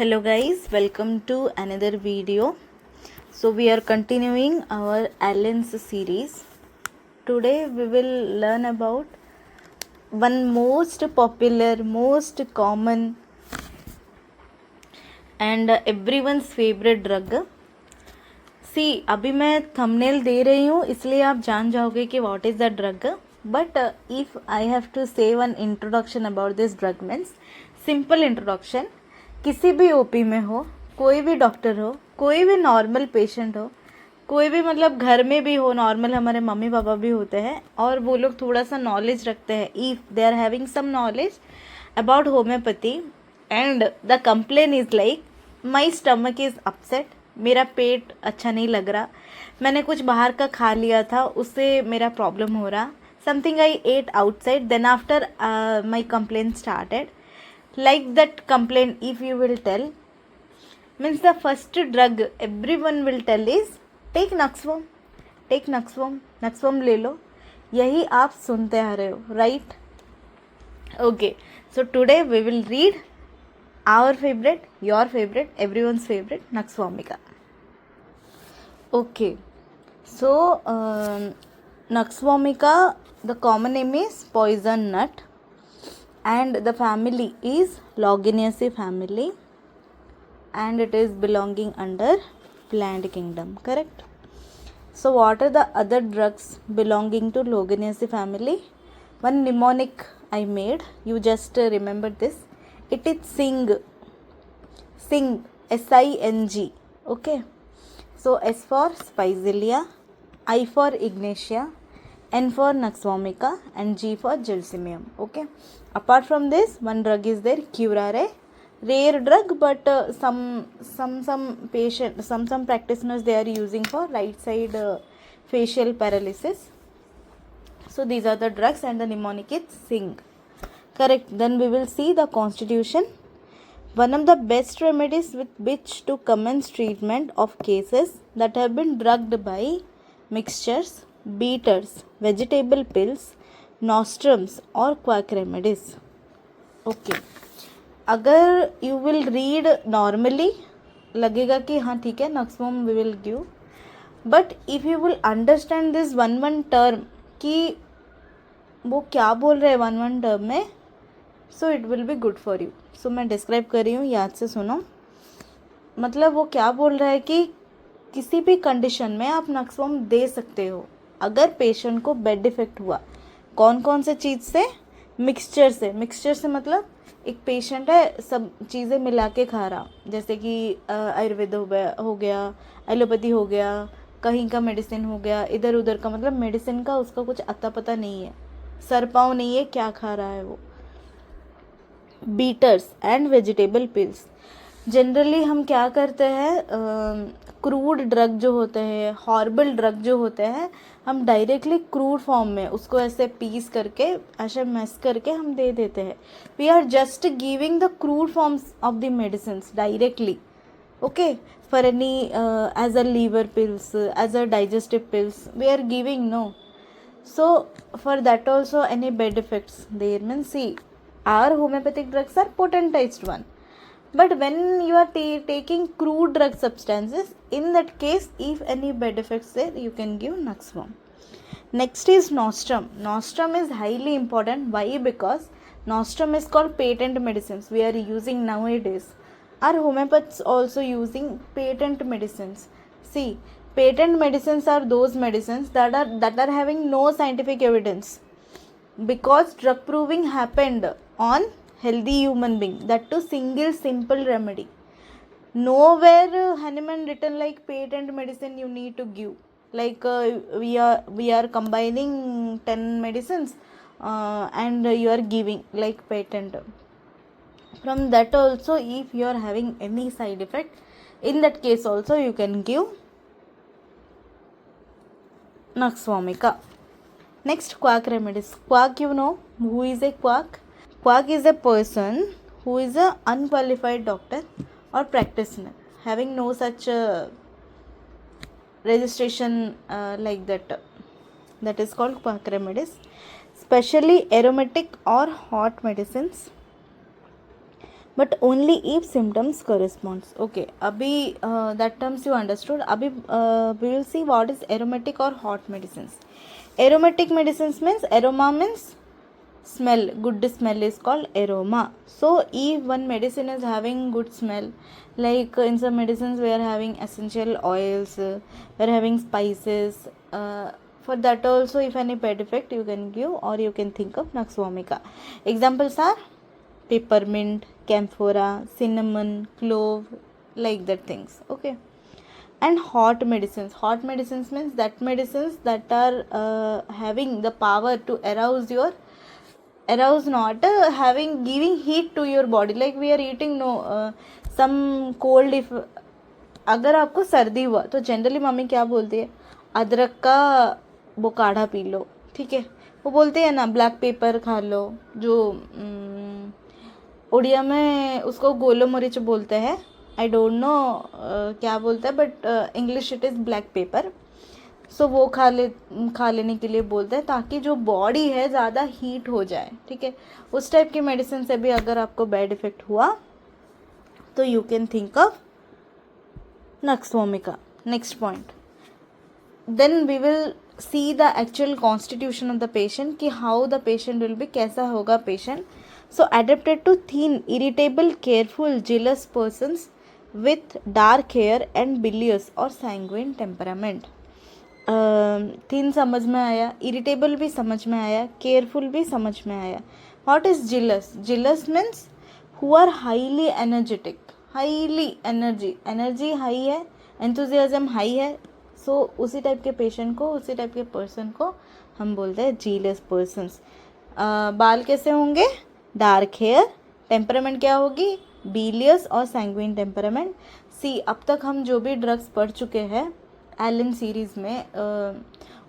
Hello guys, welcome to another video. So we are continuing our Allen's series. Today we will learn about one most popular, most common and everyone's favorite drug. See, अभी मैं thumbnail दे रही हूँ इसलिए आप जान जाओगे कि what is the drug. But if I have to say one introduction about this drug means simple introduction. किसी भी ओपी में हो, कोई भी डॉक्टर हो, कोई भी नॉर्मल पेशेंट हो, कोई भी मतलब घर में भी हो, नॉर्मल हमारे मम्मी पापा भी होते हैं और वो लोग थोड़ा सा नॉलेज रखते हैं, if they are having some knowledge about homeopathy and the complain is like my stomach is upset, मेरा पेट अच्छा नहीं लग रहा, मैंने कुछ बाहर का खा लिया था उससे मेरा प्रॉब्लम हो रहा, something I ate outside, then after my complain started. Like that complaint if you will tell means the first drug everyone will tell is take Nuxvom ले लो. यही आप सुनते आ रहे हो, right? Okay, so today we will read our favorite, your favorite, everyone's favorite Nuxvomica. Okay, so Nuxvomica, the common name is poison nut and the family is Loginiaceae family and it is belonging under plant kingdom, correct? So what are the other drugs belonging to Loginiaceae family? One mnemonic I made, you just remember this, it is Sing, S-I-N-G, okay? So S for Spizelia, I for Ignatia, N for Nuxvomica and G for Gelsemium, okay? Apart from this, one drug is there, Curare, rare drug, but some patient, some practitioners they are using for right side facial paralysis. So these are the drugs and the mnemonic is Sing, correct? Then we will see the constitution. One of the best remedies with which to commence treatment of cases that have been drugged by mixtures, beaters, vegetable pills, nostrums or quack remedies. Okay, अगर you will read normally लगेगा कि हाँ ठीक है Nuxvom we will give, but if you will understand this one term कि वो क्या बोल रहे हैं one term में, so it will be good for you. So मैं डिस्क्राइब कर रही हूँ, याद से सुनो. मतलब वो क्या बोल रहा है कि किसी भी कंडीशन में आप Nuxvom दे सकते हो अगर पेशेंट को बेड इफेक्ट हुआ. कौन कौन से चीज़ से? मिक्सचर से मतलब एक पेशेंट है सब चीज़ें मिला के खा रहा, जैसे कि आयुर्वेद हो गया, एलोपैथी हो गया, कहीं का मेडिसिन हो गया, इधर उधर का, मतलब मेडिसिन का उसका कुछ अता पता नहीं है, सर पाँव नहीं है क्या खा रहा है वो. Beaters and vegetable pills, generally हम क्या करते हैं, क्रूड ड्रग जो होते हैं, हॉर्बल ड्रग जो होते हैं, हम डायरेक्टली क्रूड फॉर्म में उसको ऐसे पीस करके ऐसे मैस करके हम दे देते हैं. We are just giving the crude forms of the medicine directly, okay, for any as a liver pills, as a digestive pills we are giving, no. So for that also any bad effects there mean see our homeopathic drugs are potentized one, but when you are taking crude drug substances, in that case if any bad effects there you can give Nuxvom. Next is nostrum. Nostrum is highly important. Why? Because nostrum is called patent medicines we are using nowadays. Our homeopaths also using patent medicines. See, patent medicines are those medicines that are having no scientific evidence, because drug proving happened on healthy human being, that too single simple remedy. Nowhere Hahnemann written like patent medicine you need to give, like we are combining 10 medicines and you are giving like patent. From that also if you are having any side effect, in that case also you can give Nuxvomica. Next, quack remedies. Quack, you know who is a quack? Quack is a person who is a unqualified doctor or practitioner having no such registration like that. That is called quack remedies. Especially aromatic or hot medicines but only if symptoms corresponds. Okay, abhi that terms you understood. Abhi we will see what is aromatic or hot medicines. Aromatic medicines means aroma means smell. Good smell is called aroma. So if one medicine is having good smell, like in some medicines we are having essential oils, we are having spices, for that also if any bad effect you can give, or you can think of Nux vomica. Examples are peppermint, camphora, cinnamon, clove, like that things. Okay. And hot medicines. Hot medicines means that medicines that are having the power to arouse not having giving heat to your body, like we are eating some cold. if अगर आपको सर्दी हुआ तो generally mummy क्या बोलती है, अदरक का वो काढ़ा पी लो, ठीक है, वो बोलते हैं ना ब्लैक पेपर खा लो, जो उड़िया में उसको गोलो मरीच बोलते हैं, आई डोंट नो क्या बोलता है, but English it is black paper. So वो खा लेने के लिए बोलते हैं ताकि जो बॉडी है ज़्यादा हीट हो जाए, ठीक है. उस टाइप की मेडिसिन से भी अगर आपको बैड इफेक्ट हुआ तो you can think of nux vomica. Next point, then we will see the actual constitution of the patient, कि how the patient will be, कैसा होगा patient. So adapted to thin, irritable, careful, jealous persons with dark hair and bilious और sanguine temperament. थीन समझ में आया, irritable भी समझ में आया, केयरफुल भी समझ में आया. What is jealous? Jealous means who are highly energetic, highly energy high है, एंथुजियाज्म हाई है. सो उसी टाइप के पेशेंट को, उसी टाइप के पर्सन को हम बोलते हैं जीलस पर्सन्स. बाल कैसे होंगे? Dark hair. टेम्परामेंट क्या होगी? बिलियस और सैंग्विन टेम्परामेंट. सी, अब तक हम जो भी ड्रग्स पढ़ चुके हैं एलन सीरीज़ में,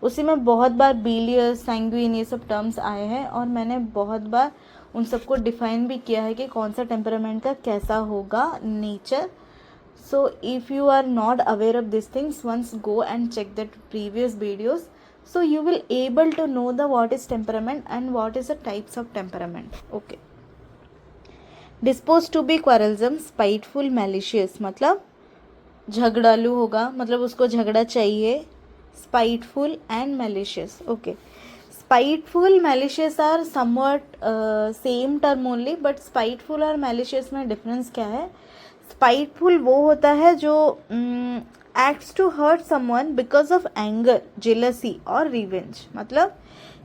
उसी में बहुत बार बिलियस, सैंग्विन ये सब टर्म्स आए हैं, और मैंने बहुत बार उन सबको डिफाइन भी किया है कि कौन सा टेम्परामेंट का कैसा होगा nature. So if you are not aware of this things, once go and check that previous videos, so you will able to know the what is temperament and what is the types of temperament. Okay. Disposed to be quarrelsome, spiteful, malicious, मतलब झगड़ालू होगा, मतलब उसको झगड़ा चाहिए. Spiteful and malicious. Okay, spiteful, malicious are somewhat same term only, but spiteful और malicious में difference क्या है? स्पाइटफुल वो होता है जो acts to hurt someone because of anger, jealousy और रिवेंज. मतलब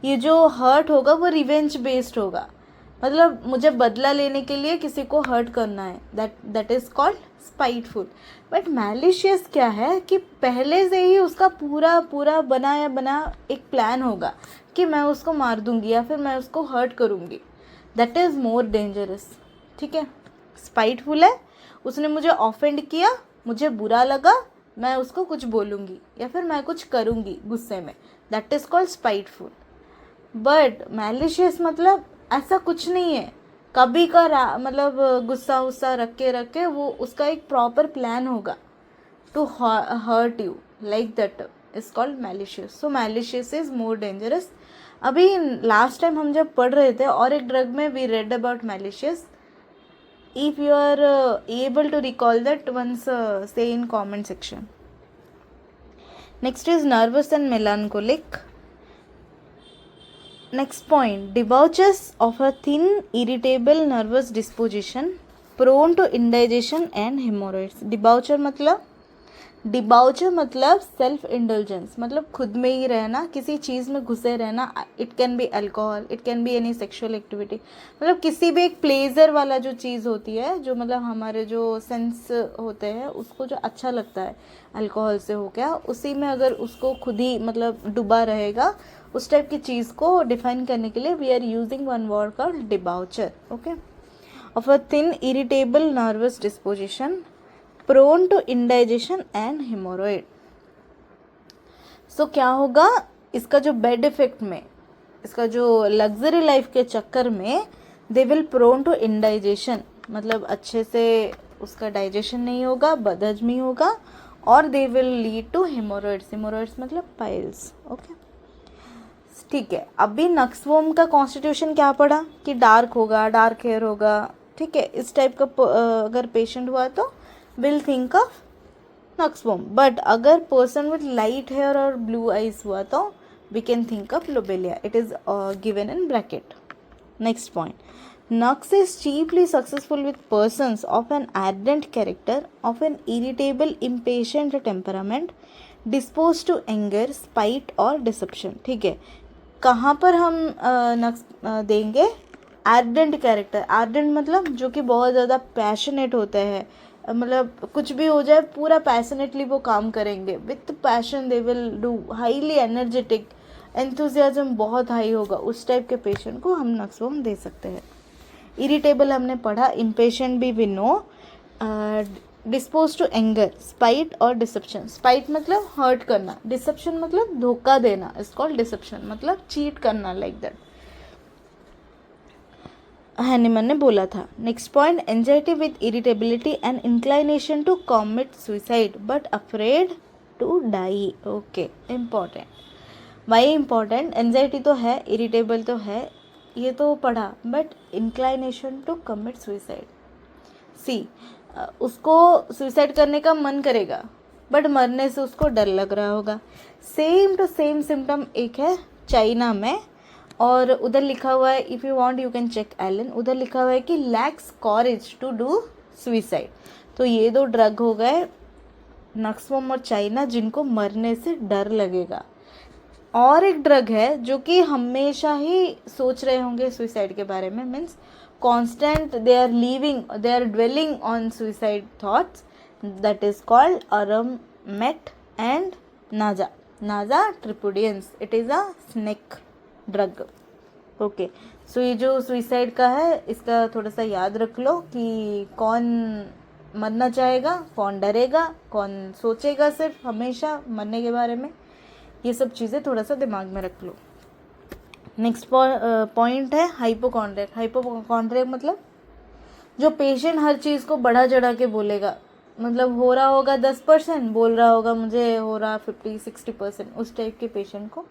ये जो हर्ट होगा वो रिवेंज बेस्ड होगा, मतलब मुझे बदला लेने के लिए किसी को हर्ट करना है, that is called spiteful. But malicious क्या है कि पहले से ही उसका पूरा बना एक प्लान होगा कि मैं उसको मार दूंगी या फिर मैं उसको हर्ट करूंगी. That is more dangerous. ठीक है, स्पाइटफुल है, उसने मुझे ऑफेंड किया, मुझे बुरा लगा, मैं उसको कुछ बोलूँगी या फिर मैं कुछ करूँगी गुस्से में, that is called spiteful. But malicious मतलब ऐसा कुछ नहीं है, कभी का मतलब गुस्सा उस्सा रख के वो उसका एक प्रॉपर प्लान होगा to hurt you, like that is called malicious. So malicious is more dangerous. अभी लास्ट टाइम हम जब पढ़ रहे थे और एक ड्रग में we read about malicious. If you are able to recall that, once say in comment section. Next is nervous and melancholic. Next point, debauches of a thin, irritable nervous disposition, prone to indigestion and hemorrhoids. डिबाउचर मतलब self indulgence, मतलब खुद में ही रहना, किसी चीज़ में घुसे रहना. It can be alcohol, it can be any sexual activity, मतलब किसी भी एक प्लेजर वाला जो चीज़ होती है, जो मतलब हमारे जो सेंस होते हैं उसको जो अच्छा लगता है अल्कोहल से हो गया, उसी में अगर उसको खुद ही मतलब डूबा रहेगा, उस टाइप की चीज़ को डिफाइन करने के लिए we are using one word called debaucher. Okay, of a thin irritable nervous disposition, prone to indigestion and haemorrhoid. So क्या होगा, इसका जो बेड इफेक्ट में, इसका जो लग्जरी लाइफ के चक्कर में, they will prone to indigestion, मतलब अच्छे से उसका डाइजेशन नहीं होगा, बदहजमी होगा, और they will lead to hemorrhoids. Hemorrhoids मतलब पाइल्स. ओके, ठीक है. अभी नक्सवोम का कॉन्स्टिट्यूशन क्या पढ़ा कि डार्क होगा, डार्क हेयर होगा, ठीक है, इस टाइप का अगर पेशेंट हुआ तो will think of nux vomica. But अगर पर्सन विथ लाइट हेयर और ब्लू आइज हुआ तो we can think of lobelia. It is given in bracket. Next point. Nux is chiefly successful with persons of an ardent character, of an irritable, impatient temperament, disposed to anger, spite और deception. ठीक है, कहाँ पर हम नक्स देंगे? Ardent character. Ardent मतलब जो कि बहुत ज़्यादा पैशनेट होते हैं, मतलब कुछ भी हो जाए पूरा पैशनेटली वो काम करेंगे. With passion they will do. Highly energetic, enthusiasm बहुत हाई होगा. उस टाइप के पेशेंट को हम नक्सवॉर्म दे सकते हैं. इरिटेबल हमने पढ़ा, इम्पेशेंट भी we know. Disposed to anger, spite और डिसेप्शन. स्पाइट मतलब हर्ट करना, डिसेप्शन मतलब धोखा देना. इट्स कॉल्ड डिसेप्शन, मतलब चीट करना, लाइक दैट. हैनीमन ने बोला था. Next point. Anxiety with irritability and inclination to commit suicide but afraid to die. Okay, important. Why important? Anxiety तो है, इरिटेबल तो है, ये तो पढ़ा, but inclination to commit suicide. See, उसको सुइसाइड करने का मन करेगा बट मरने से उसको डर लग रहा होगा. सेम टू सेम सिम्टम एक है चाइना में, और उधर लिखा हुआ है, if you want you can check Allen, उधर लिखा हुआ है कि lacks courage to do suicide. तो ये दो ड्रग हो गए, नक्सवॉर्म और चाइना, जिनको मरने से डर लगेगा. और एक ड्रग है जो कि हमेशा ही सोच रहे होंगे सुइसाइड के बारे में, means constant they are dwelling on suicide thoughts. That is called aurum met and naja. Naja tripudians. It is a snake drug. Okay, so ये जो सुइसाइड का है इसका थोड़ा सा याद रख लो कि कौन मरना चाहेगा, कौन डरेगा, कौन सोचेगा सिर्फ हमेशा मरने के बारे में. ये सब चीज़ें थोड़ा सा दिमाग में रख लो. नेक्स्ट पॉइंट है हाइपोकॉन्ड्रियक. हाइपोकॉन्ड्रियक मतलब जो पेशेंट हर चीज़ को बढ़ा चढ़ा के बोलेगा, मतलब हो रहा होगा 10%, बोल रहा होगा मुझे हो रहा 50-60%. उस टाइप के पेशेंट को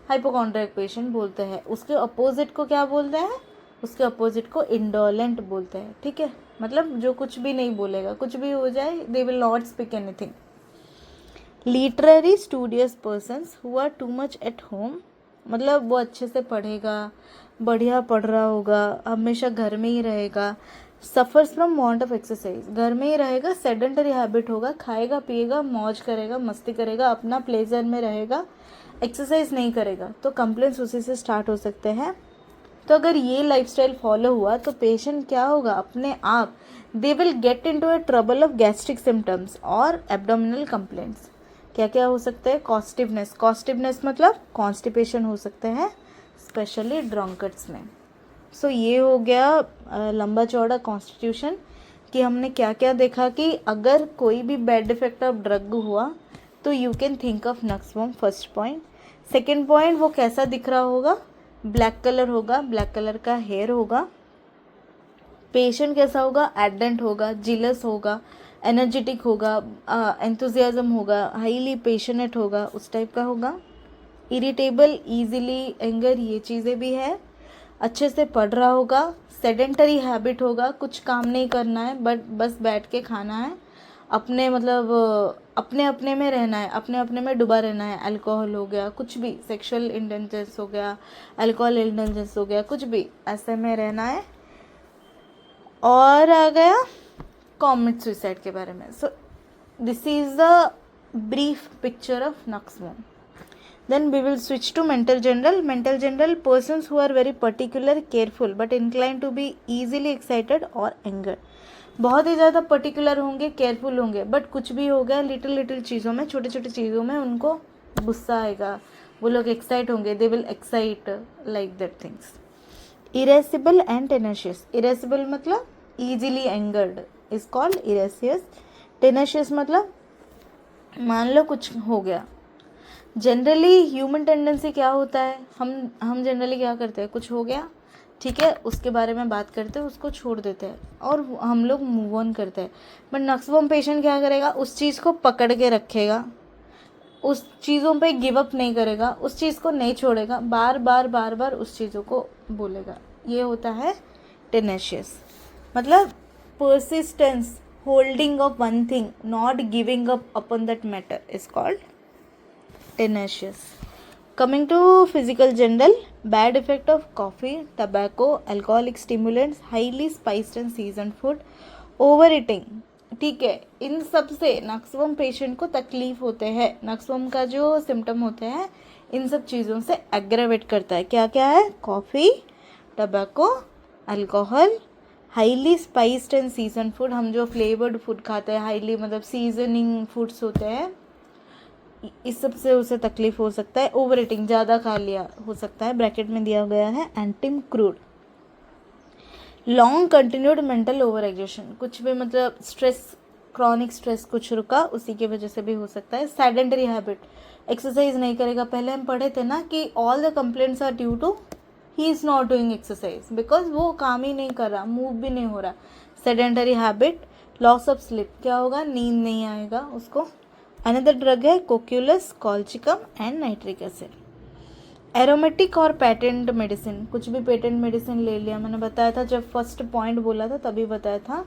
हाइपोकॉन्ड्रियक पेशेंट बोलते हैं. उसके अपोजिट को क्या बोलते हैं? उसके अपोजिट को इंडोलेंट बोलते हैं. ठीक है, मतलब जो कुछ भी नहीं बोलेगा, कुछ भी हो जाए, they will not speak anything. Literary studious persons who are too much at home, मतलब वो अच्छे से पढ़ेगा, बढ़िया पढ़ रहा होगा, हमेशा घर में ही रहेगा. Suffers from want of exercise, घर में ही रहेगा, सेडेंटरी हैबिट होगा, खाएगा पिएगा, मौज करेगा, मस्ती करेगा, अपना प्लेजर में रहेगा, एक्सरसाइज नहीं करेगा. तो कंप्लेंट्स उसी से स्टार्ट हो सकते हैं. तो अगर ये लाइफस्टाइल फॉलो हुआ तो पेशेंट क्या होगा? अपने आप they will get into a trouble of gastric symptoms और एब्डोमिनल कंप्लेंट्स. क्या क्या हो सकते हैं? कॉस्टिवनेस. कॉस्टिवनेस मतलब कॉन्स्टिपेशन हो सकते हैं, स्पेशली ड्रंकर्ड्स में. सो ये हो गया लंबा चौड़ा कॉन्स्टिट्यूशन कि हमने क्या क्या देखा कि अगर कोई भी बैड इफेक्ट ऑफ ड्रग हुआ तो you can think of nux vom. First point. Second point, वो कैसा दिख रहा होगा? ब्लैक कलर होगा, ब्लैक कलर का हेयर होगा. पेशेंट कैसा होगा? एडेंट होगा, जिलस होगा, एनर्जेटिक होगा, एंथुजियाज्म होगा, हाईली पेशनेट होगा, उस टाइप का होगा. इरिटेबल, ईजिली एंगर, ये चीज़ें भी है. अच्छे से पढ़ रहा होगा, सेडेंटरी हैबिट होगा, कुछ काम नहीं करना है बट बस बैठ के खाना है, अपने मतलब अपने अपने में रहना है, अपने अपने में डूबा रहना है. अल्कोहल हो गया, कुछ भी, सेक्सुअल इंटेंजेंस हो गया, अल्कोहल इंटेंजेंस हो गया, कुछ भी ऐसे में रहना है. और आ गया कॉमिट सुइसाइड के बारे में. So this is the brief picture of nux vom. Then we will switch to mental general. Mental general, persons who are very particular, careful but inclined to be easily excited or angered. बहुत ही ज़्यादा particular होंगे, careful होंगे, but कुछ भी हो गया little चीज़ों में, छोटी छोटी चीज़ों में उनको गुस्सा आएगा, वो लोग एक्साइट होंगे, they will excite like that things. Irascible and tenacious. Irascible मतलब easily angered is called irascious. Tenacious मतलब मान लो कुछ हो गया. जनरली ह्यूमन टेंडेंसी क्या होता है? हम जनरली क्या करते हैं? कुछ हो गया, ठीक है, उसके बारे में बात करते हैं, उसको छोड़ देते हैं और हम लोग मूव ऑन करते हैं. बट नक्सवॉर्म पेशेंट क्या करेगा? उस चीज़ को पकड़ के रखेगा, उस चीज़ों पे गिव अप नहीं करेगा, उस चीज़ को नहीं छोड़ेगा, बार बार उस चीज़ों को बोलेगा. ये होता है टेनेशियस. मतलब persistence, holding of one thing, not giving up upon that matter is called tenacious. Coming to physical general, bad effect of coffee, tobacco, alcoholic stimulants, highly spiced and seasoned food, overeating. ठीक है, इन सब से नक्सवम patient को तकलीफ होते हैं. नक्सवम का जो सिम्टम होते हैं इन सब चीज़ों से एग्रेवेट करता है. क्या क्या है? Coffee, tobacco, alcohol, highly spiced and season food. हम जो फ्लेवर्ड फूड खाते हैं, हाईली मतलब सीजनिंग फूड्स होते हैं, इस सब से उसे तकलीफ हो सकता है. ओवर ईटिंग, ज़्यादा खा लिया हो सकता है. ब्रैकेट में दिया गया है antim crud. Long continued mental over exertion, कुछ भी मतलब स्ट्रेस, क्रॉनिक स्ट्रेस कुछ रुका उसी की वजह से भी हो सकता है. सेडेंटरी हैबिट, एक्सरसाइज नहीं करेगा. पहले हम पढ़े थे ना कि all the complaints are due to he is not doing exercise, because वो काम ही नहीं कर रहा, मूव भी नहीं हो रहा. Sedentary habit. Loss of sleep, क्या होगा? नींद नहीं आएगा उसको. अनदर ड्रग है cocculus, colchicum and nitric acid. Aromatic और पेटेंट मेडिसिन, कुछ भी पेटेंट मेडिसिन ले लिया. मैंने बताया था जब फर्स्ट पॉइंट बोला था तभी बताया था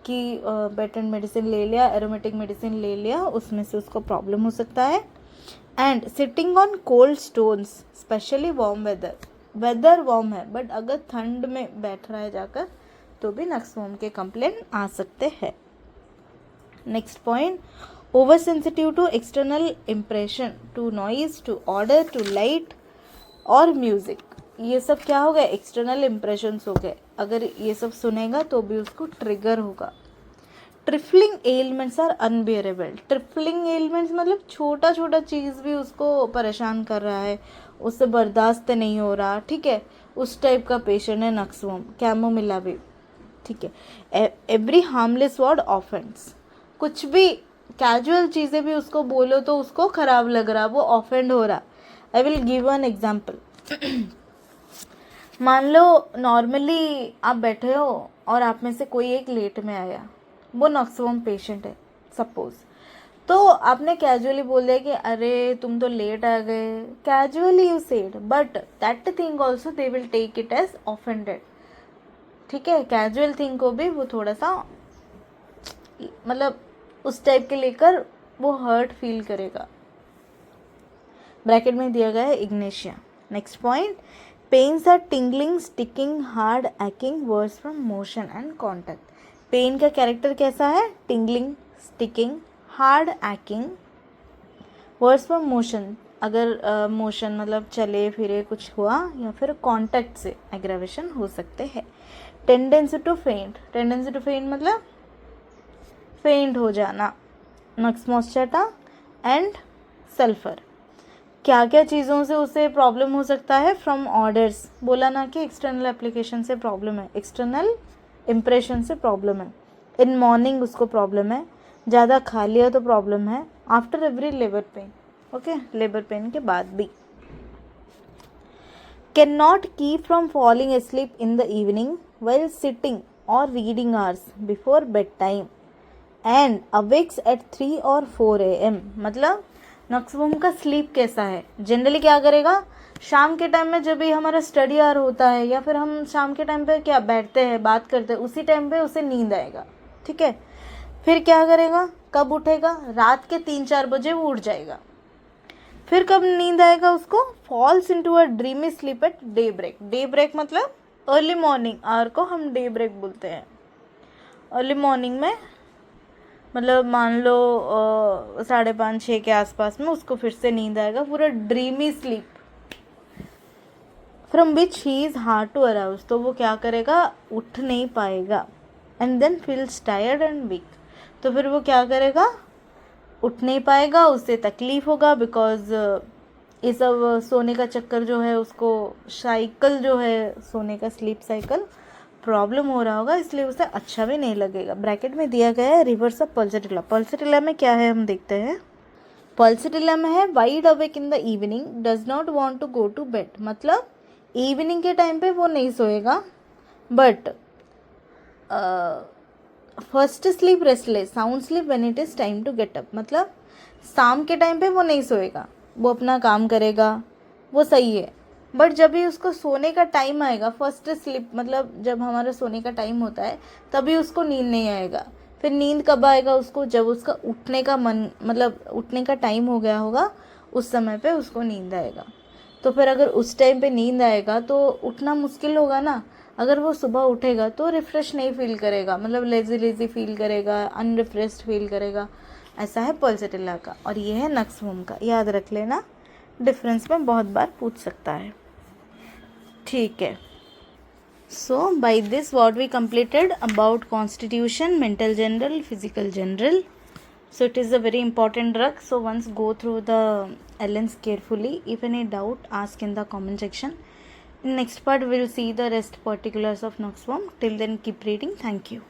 कि पेटेंट मेडिसिन ले लिया, एरोमेटिक मेडिसिन ले लिया, उसमें से उसको प्रॉब्लम हो सकता है. And sitting on cold stones, specially warm weather. Weather warm है बट अगर ठंड में बैठ रहा है जाकर तो भी नक्सवम के कंप्लेंट आ सकते हैं. Next point, over sensitive to external impression, to noise, to order, to light और म्यूज़िक. ये सब क्या हो गए? एक्सटर्नल इम्प्रेशंस हो गए. अगर ये सब सुनेगा तो भी उसको ट्रिगर होगा. Trifling elements are unbearable. Trifling elements मतलब छोटा छोटा चीज़ भी उसको परेशान कर रहा है, उससे बर्दाश्त नहीं हो रहा. ठीक है, उस टाइप का पेशेंट है नक्सवम. कैमोमिला भी. ठीक है. एवरी हार्मलेस वर्ड ऑफेंड्स, कुछ भी कैजुअल चीज़ें भी उसको बोलो तो उसको ख़राब लग रहा, वो ऑफेंड हो रहा. I will give an example. मान लो नॉर्मली आप बैठे हो और आप में से कोई एक लेट में आया, वो नक्सवम पेशेंट है सपोज, तो आपने कैजुअली बोल दिया कि अरे तुम तो लेट आ गए. Casually you said, but that thing also they will take it as offended. ठीक है, कैजुअल थिंग को भी वो थोड़ा सा मतलब उस टाइप के लेकर वो हर्ट फील करेगा. ब्रैकेट में दिया गया है ignatia. Next point, pains are tingling, sticking, hard, aching, worse from motion and contact. Pain का कैरेक्टर कैसा है? Tingling, sticking, hard, aching, worse from motion. अगर मोशन मतलब चले फिरे कुछ हुआ, या फिर कॉन्टैक्ट से एग्रावेशन हो सकते हैं. टेंडेंसी टू फेंट. टेंडेंसी टू फेंट मतलब फेंट हो जाना. नक्समोस्टाटा एंड सल्फर. क्या क्या चीज़ों से उसे प्रॉब्लम हो सकता है? फ्रॉम ऑर्डर्स, बोला ना कि एक्सटर्नल एप्लीकेशन से प्रॉब्लम है, एक्सटर्नल इम्प्रेशन से प्रॉब्लम है. इन मॉर्निंग उसको प्रॉब्लम है, ज़्यादा खा लिया तो प्रॉब्लम है. After every labour pain. Okay, labour pain के बाद भी. Can not keep from falling asleep in the evening while sitting or reading hours before bedtime and awakes at 3 or 4 AM. मतलब नक्सवम का स्लीप कैसा है? जनरली क्या करेगा? शाम के टाइम में जब भी हमारा स्टडी आवर होता है या फिर हम शाम के टाइम पे क्या बैठते हैं, बात करते हैं, उसी टाइम पे उसे नींद आएगा. ठीक है, फिर क्या करेगा? कब उठेगा? रात के 3-4 बजे वो उठ जाएगा. फिर कब नींद आएगा उसको? Falls into a dreamy sleep at day break. Day break मतलब अर्ली मॉर्निंग आवर को हम डे ब्रेक बोलते हैं. अर्ली मॉर्निंग में मतलब मान लो 5:30-6 के आसपास में उसको फिर से नींद आएगा. पूरा dreamy sleep from which he is hard to arouse. तो वो क्या करेगा? उठ नहीं पाएगा. And then feels tired and weak. तो फिर वो क्या करेगा? उठ नहीं पाएगा, उससे तकलीफ होगा. बिकॉज ये सब सोने का चक्कर जो है उसको, साइकिल जो है सोने का, स्लीप साइकिल प्रॉब्लम हो रहा होगा, इसलिए उसे अच्छा भी नहीं लगेगा. ब्रैकेट में दिया गया है रिवर्स ऑफ पल्सेटिला. पल्सेटिला में क्या है हम देखते हैं. पल्सेटिला में है wide awake in the evening, does not want to go to bed. मतलब इवनिंग के टाइम पे वो नहीं सोएगा, but first sleep restless, sound sleep when it is time to get up. मतलब शाम के टाइम पे वो नहीं सोएगा, वो अपना काम करेगा, वो सही है. बट जब भी उसको सोने का टाइम आएगा, फर्स्ट स्लीप मतलब जब हमारा सोने का टाइम होता है तभी उसको नींद नहीं आएगा। फिर नींद कब आएगा उसको, जब उसका उठने का मन मतलब उठने का टाइम हो गया होगा, उस समय पे उसको नींद आएगा। तो फिर अगर उस टाइम पे नींद आएगा तो उठना मुश्किल होगा ना। अगर वो सुबह उठेगा तो रिफ़्रेश नहीं फील करेगा, मतलब लेज़ी लेज़ी फील करेगा, अनरिफ्रेश्ड फील करेगा। ऐसा है पल्सटिला का, और ये है नक्सवोम का। याद रख लेना, डिफरेंस में बहुत बार पूछ सकता है। ठीक है। So by this what we completed about constitution, mental general, physical general. So it is a very important drug. So once go through the LNs carefully. If any doubt, ask in the comment section. In next part we will see the rest particulars of Noxworm. Till then keep reading. Thank you.